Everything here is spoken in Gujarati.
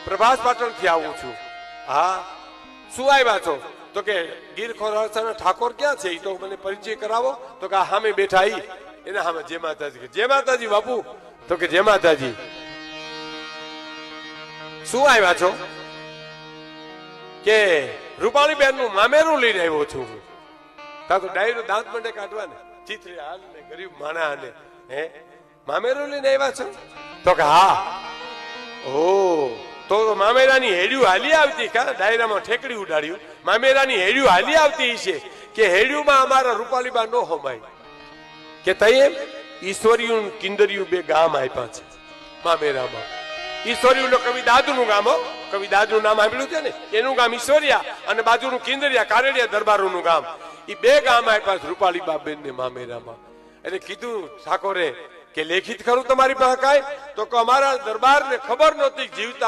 પ્રભાસ પાટણ થી આવું છું. હા, શું આવ્યા છો? તો કે ગીર ખોરાસાના ઠાકોર ક્યાં છે? એ તો મને પરિચય કરાવો. તો કે સામે બેઠા ઈ એના સામે જય માતાજી. જય માતાજી બાપુ. તો કે જય માતાજી. શું આવ્યા છો? કે રૂપાણીબેન નું મામેરું લઈને આવ્યો છું. તા તો ડાયરો દાંત મંડે કાઢવા ને, ચિત્રી હાલ ને ગરીબ માણા ને હે મામેરું લઈને આવ્યા છો? તો કે હા. ઓ તો મામેરાની હેડ્યું હાલી આવતી કા? ડાયરામાં ઠેકડી ઉડાડ્યું. મામેરાની હેડ્યું હાલી આવતી છે કે હેડ્યુંમાં અમારા રૂપાલીબા નો હોમાય કે તઈ ઈશ્વરિયું કિંદરિયું બે ગામ આપ્યા છે મામેરામાં. ઈશ્વરિયું કવિ દાદુ નું ગામ, કવિ દાદુ નું નામ સાંભળ્યું છે ને, એનું ગામ ઈશ્વરિયા અને બાજુનું કિંદરિયા કારેડિયા દરબારો નું ગામ. એ બે ગામ આપ્યા છે રૂપાલીબા બેન ને મામેરામાં. એટલે કીધું ઠાકોરે કે લેખિત ખરું તમારી પાસે કાંઈ? તો કે અમારા દરબાર ને ખબર નહોતી જીવતા